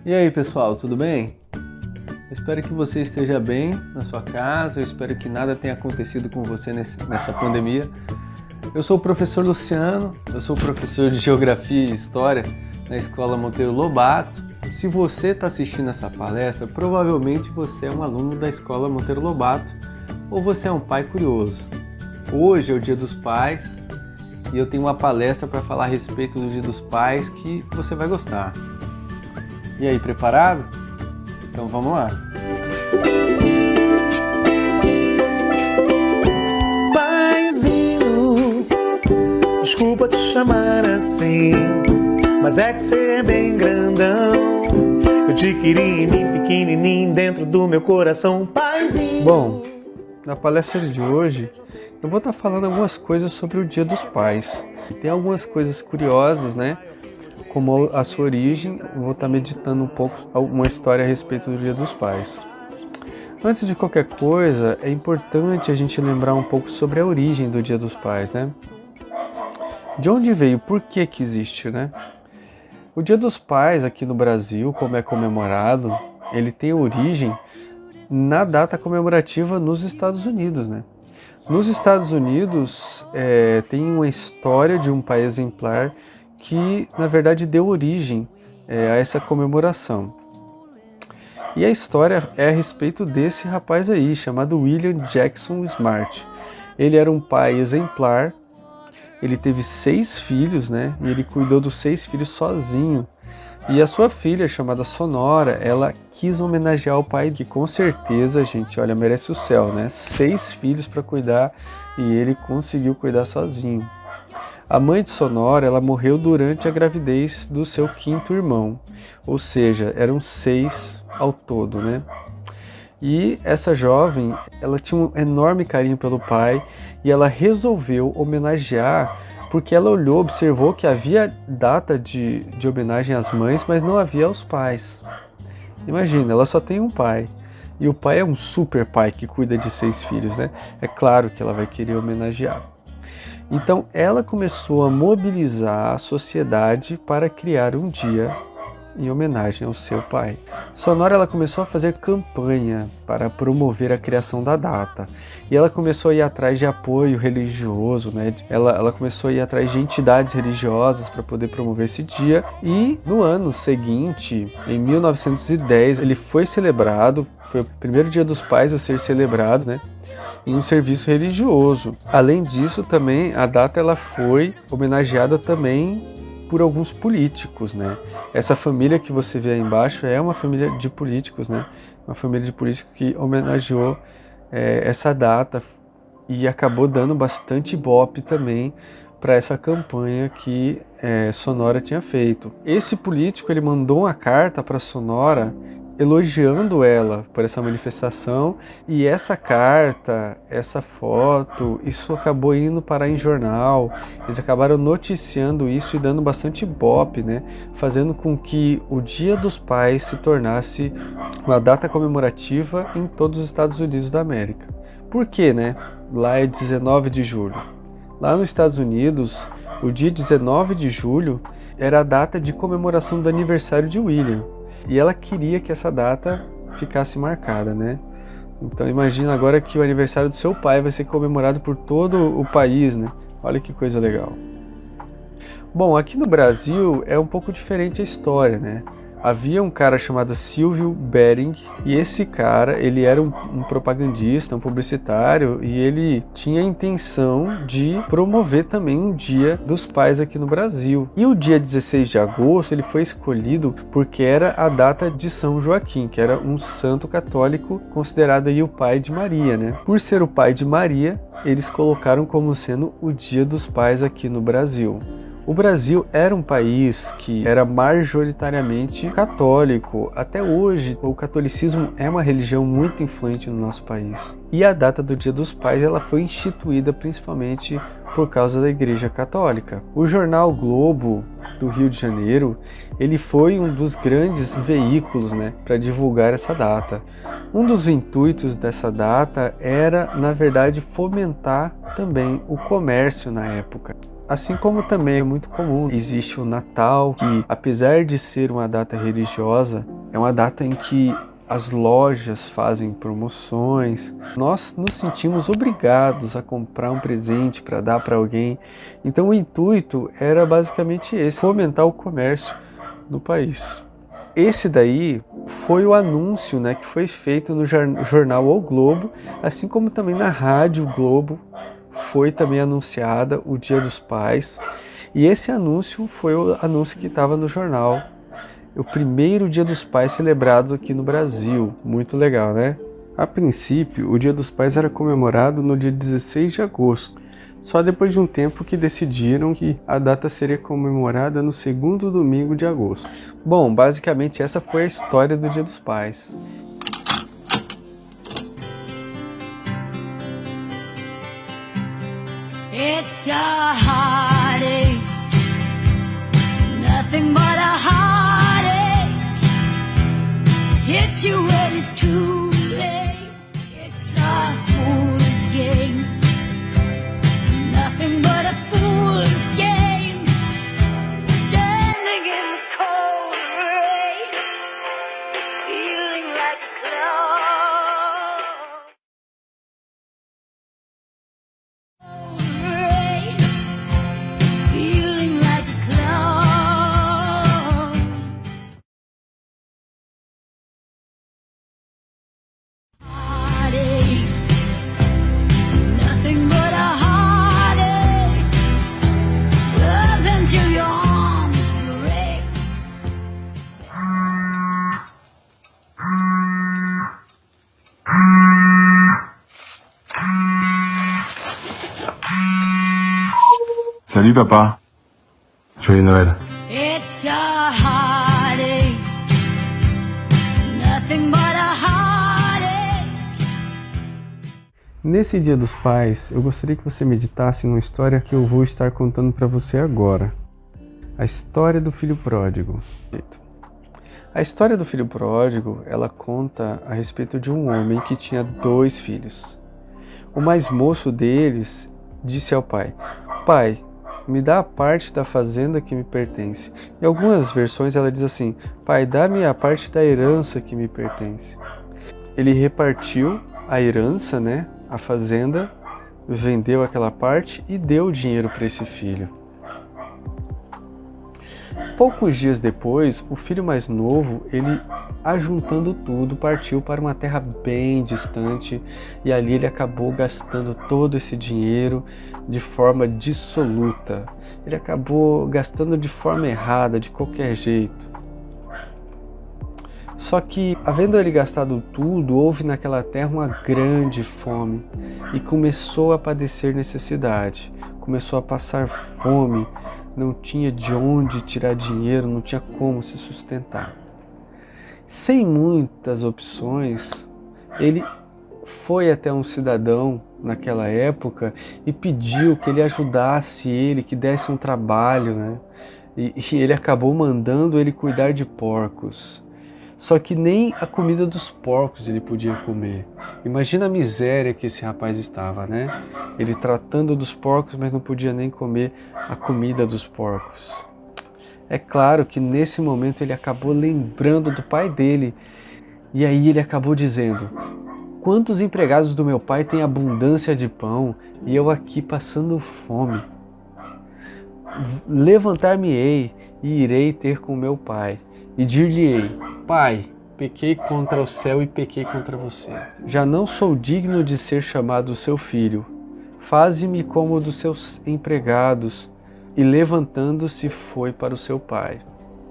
E aí pessoal, tudo bem? Eu espero que você esteja bem na sua casa, eu espero que nada tenha acontecido com você nessa pandemia. Eu sou o professor Luciano, eu sou professor de Geografia e História na Escola Monteiro Lobato. Se você está assistindo essa palestra, provavelmente você é um aluno da Escola Monteiro Lobato ou você é um pai curioso. Hoje é o Dia dos Pais e eu tenho uma palestra para falar a respeito do Dia dos Pais que você vai gostar. E aí, preparado? Então vamos lá! Paizinho, desculpa te chamar assim, mas é que você é bem grandão. Eu te queria em mim pequenininho dentro do meu coração, paizinho. Bom, na palestra de hoje eu vou estar falando algumas coisas sobre o Dia dos Pais. Tem algumas coisas curiosas, né? Como a sua origem, eu vou estar meditando um pouco uma história a respeito do Dia dos Pais. Antes de qualquer coisa, é importante a gente lembrar um pouco sobre a origem do Dia dos Pais, né? De onde veio, por que existe, né? O Dia dos Pais aqui no Brasil, como é comemorado, ele tem origem na data comemorativa nos Estados Unidos, né? Nos Estados Unidos tem uma história de um pai exemplar que, na verdade, deu origem a essa comemoração. E a história é a respeito desse rapaz aí, chamado William Jackson Smart. Ele era um pai exemplar, ele teve 6 filhos, né? E ele cuidou dos 6 filhos sozinho. E a sua filha, chamada Sonora, ela quis homenagear o pai, que com certeza, gente, olha, merece o céu, né? 6 filhos para cuidar e ele conseguiu cuidar sozinho. A mãe de Sonora, ela morreu durante a gravidez do seu 5º irmão, ou seja, eram 6 ao todo, né? E essa jovem, ela tinha um enorme carinho pelo pai e ela resolveu homenagear porque ela olhou, observou que havia data de homenagem às mães, mas não havia aos pais. Imagina, ela só tem um pai. E o pai é um super pai que cuida de 6 filhos, né? É claro que ela vai querer homenagear. Então ela começou a mobilizar a sociedade para criar um dia em homenagem ao seu pai. Sonora, ela começou a fazer campanha para promover a criação da data. E ela começou a ir atrás de apoio religioso, né? Ela começou a ir atrás de entidades religiosas para poder promover esse dia. E no ano seguinte, em 1910, ele foi celebrado, foi o primeiro Dia dos Pais a ser celebrado, né? Em um serviço religioso. Além disso, também a data ela foi homenageada também por alguns políticos, né? Essa família que você vê aí embaixo é uma família de políticos, né? Uma família de políticos que homenageou essa data e acabou dando bastante ibope também para essa campanha que Sonora tinha feito. Esse político ele mandou uma carta para Sonora elogiando ela por essa manifestação, e essa carta, essa foto, isso acabou indo parar em jornal. Eles acabaram noticiando isso e dando bastante ibope, né? Fazendo com que o Dia dos Pais se tornasse uma data comemorativa em todos os Estados Unidos da América. Por quê, né? Lá é 19 de julho. Lá nos Estados Unidos, o dia 19 de julho era a data de comemoração do aniversário de William. E ela queria que essa data ficasse marcada, né? Então imagina agora que o aniversário do seu pai vai ser comemorado por todo o país, né? Olha que coisa legal. Bom, aqui no Brasil é um pouco diferente a história, né? Havia um cara chamado Silvio Bering, e esse cara, ele era um propagandista, um publicitário, e ele tinha a intenção de promover também um Dia dos Pais aqui no Brasil. E o dia 16 de agosto, ele foi escolhido porque era a data de São Joaquim, que era um santo católico considerado aí o pai de Maria, né? Por ser o pai de Maria, eles colocaram como sendo o Dia dos Pais aqui no Brasil. O Brasil era um país que era majoritariamente católico. Até hoje, o catolicismo é uma religião muito influente no nosso país. E a data do Dia dos Pais ela foi instituída principalmente por causa da Igreja Católica. O jornal o Globo do Rio de Janeiro, ele foi um dos grandes veículos, né, para divulgar essa data. Um dos intuitos dessa data era, na verdade, fomentar também o comércio na época. Assim como também é muito comum, existe o Natal, que apesar de ser uma data religiosa, é uma data em que as lojas fazem promoções. Nós nos sentimos obrigados a comprar um presente para dar para alguém. Então o intuito era basicamente esse, fomentar o comércio no país. Esse daí foi o anúncio, né, que foi feito no jornal O Globo, assim como também na Rádio Globo foi também anunciada o Dia dos Pais. E esse anúncio foi o anúncio que estava no jornal. O primeiro Dia dos Pais celebrado aqui no Brasil. Muito legal, né? A princípio, o Dia dos Pais era comemorado no dia 16 de agosto. Só depois de um tempo que decidiram que a data seria comemorada no segundo domingo de agosto. Bom, basicamente essa foi a história do Dia dos Pais. It's a heartache, nothing but a heartache. Hits you when it's too late. It's a fool's game, nothing but a fool's game. Standing in the cold rain, feeling like a clown. Feeling like a clown. Heartache, nothing but a heartache. Love until your arms break. Salut papa. Joyeux Noël. It's a heartache, nothing but a heartache. Nesse Dia dos Pais, eu gostaria que você meditasse numa história que eu vou estar contando para você agora. A história do filho pródigo. A história do filho pródigo, ela conta a respeito de um homem que tinha 2 filhos. O mais moço deles disse ao pai: "Pai, me dá a parte da fazenda que me pertence." Em algumas versões ela diz assim: "Pai, dá-me a parte da herança que me pertence." Ele repartiu a herança, né, a fazenda, vendeu aquela parte e deu o dinheiro para esse filho. Poucos dias depois, o filho mais novo, ele, ajuntando tudo, partiu para uma terra bem distante e ali ele acabou gastando todo esse dinheiro de forma dissoluta. Ele acabou gastando de forma errada, de qualquer jeito. Só que, havendo ele gastado tudo, houve naquela terra uma grande fome e começou a padecer necessidade, começou a passar fome, não tinha de onde tirar dinheiro, não tinha como se sustentar. Sem muitas opções, ele foi até um cidadão naquela época e pediu que ele ajudasse ele, que desse um trabalho, né? E ele acabou mandando ele cuidar de porcos. Só que nem a comida dos porcos ele podia comer. Imagina a miséria que esse rapaz estava, né? Ele tratando dos porcos, mas não podia nem comer a comida dos porcos. É claro que nesse momento ele acabou lembrando do pai dele. E aí ele acabou dizendo: "Quantos empregados do meu pai têm abundância de pão e eu aqui passando fome? Levantar-me-ei e irei ter com meu pai e dir-lhe-ei: Pai, pequei contra o céu e pequei contra você. Já não sou digno de ser chamado seu filho. Faze-me como dos seus empregados." E levantando-se foi para o seu pai.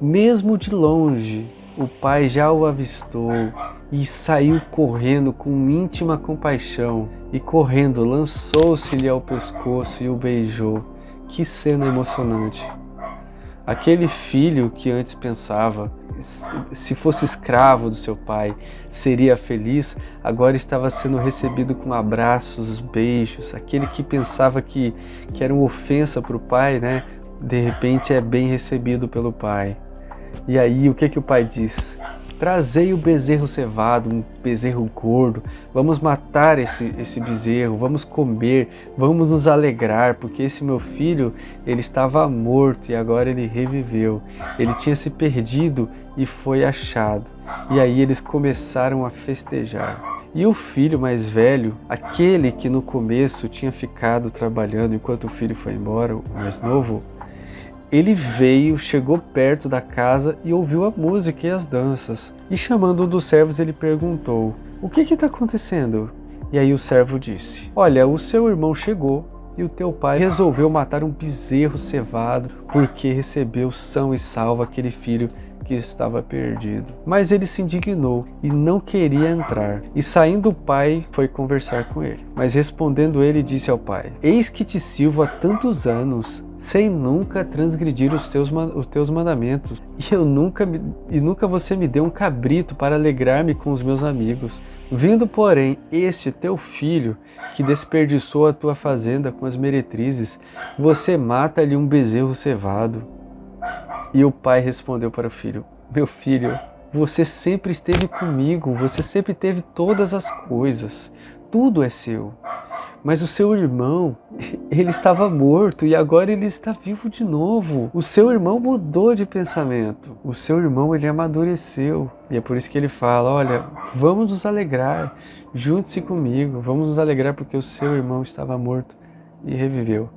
Mesmo de longe, o pai já o avistou e saiu correndo com íntima compaixão. E correndo, lançou-se-lhe ao pescoço e o beijou. Que cena emocionante! Aquele filho que antes pensava, se fosse escravo do seu pai, seria feliz, agora estava sendo recebido com abraços, beijos. Aquele que pensava que era uma ofensa para o pai, né? De repente é bem recebido pelo pai. E aí, o que o pai diz? Trazei o bezerro cevado, um bezerro gordo, vamos matar esse bezerro, vamos comer, vamos nos alegrar, porque esse meu filho, ele estava morto e agora ele reviveu. Ele tinha se perdido e foi achado. E aí eles começaram a festejar. E o filho mais velho, aquele que no começo tinha ficado trabalhando enquanto o filho foi embora, o mais novo, ele veio, chegou perto da casa e ouviu a música e as danças. E chamando um dos servos, ele perguntou: "O que está acontecendo?" E aí o servo disse: "Olha, o seu irmão chegou e o teu pai resolveu matar um bezerro cevado porque recebeu são e salvo aquele filho que estava perdido." Mas ele se indignou e não queria entrar. E saindo o pai foi conversar com ele. Mas respondendo ele disse ao pai: "Eis que te sirvo há tantos anos, sem nunca transgredir os teus mandamentos. E nunca você me deu um cabrito para alegrar-me com os meus amigos. Vindo, porém, este teu filho, que desperdiçou a tua fazenda com as meretrizes, você mata-lhe um bezerro cevado." E o pai respondeu para o filho: "Meu filho, você sempre esteve comigo, você sempre teve todas as coisas, tudo é seu. Mas o seu irmão, ele estava morto e agora ele está vivo de novo. O seu irmão mudou de pensamento. O seu irmão, ele amadureceu." E é por isso que ele fala: "Olha, vamos nos alegrar, junte-se comigo, vamos nos alegrar porque o seu irmão estava morto e reviveu."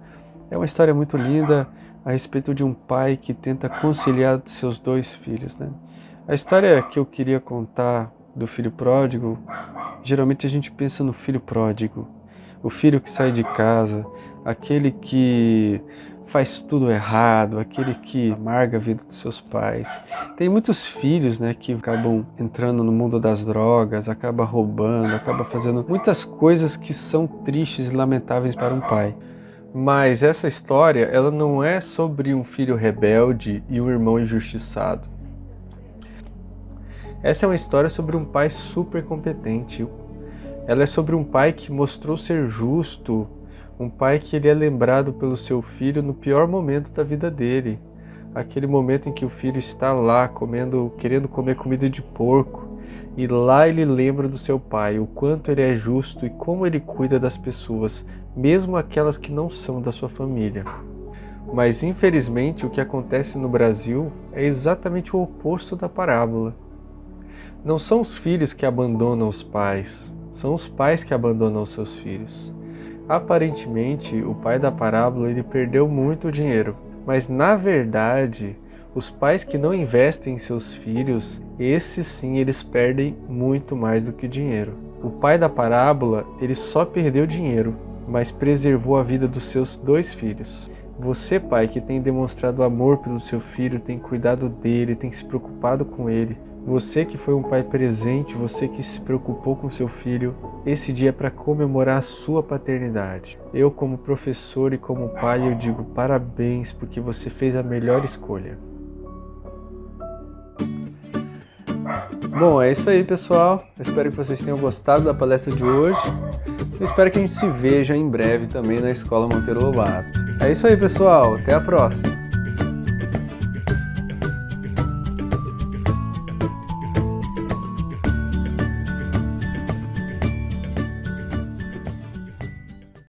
É uma história muito linda a respeito de um pai que tenta conciliar seus dois filhos, né? A história que eu queria contar do filho pródigo, geralmente a gente pensa no filho pródigo, o filho que sai de casa, aquele que faz tudo errado, aquele que amarga a vida dos seus pais. Tem muitos filhos, né, que acabam entrando no mundo das drogas, acabam roubando, acabam fazendo muitas coisas que são tristes e lamentáveis para um pai. Mas essa história, ela não é sobre um filho rebelde e um irmão injustiçado. Essa é uma história sobre um pai super competente. Ela é sobre um pai que mostrou ser justo, um pai que ele é lembrado pelo seu filho no pior momento da vida dele. Aquele momento em que o filho está lá querendo comer comida de porco. E lá ele lembra do seu pai, o quanto ele é justo e como ele cuida das pessoas, mesmo aquelas que não são da sua família. Mas infelizmente o que acontece no Brasil é exatamente o oposto da parábola. Não são os filhos que abandonam os pais, são os pais que abandonam os seus filhos. Aparentemente, o pai da parábola ele perdeu muito dinheiro, mas na verdade, os pais que não investem em seus filhos, esses sim, eles perdem muito mais do que dinheiro. O pai da parábola, ele só perdeu dinheiro, mas preservou a vida dos seus dois filhos. Você, pai, que tem demonstrado amor pelo seu filho, tem cuidado dele, tem se preocupado com ele. Você que foi um pai presente, você que se preocupou com seu filho, esse dia é para comemorar a sua paternidade. Eu, como professor e como pai, eu digo parabéns porque você fez a melhor escolha. Bom, é isso aí, pessoal. Eu espero que vocês tenham gostado da palestra de hoje. Eu espero que a gente se veja em breve também na Escola Monteiro Lobato. É isso aí, pessoal. Até a próxima.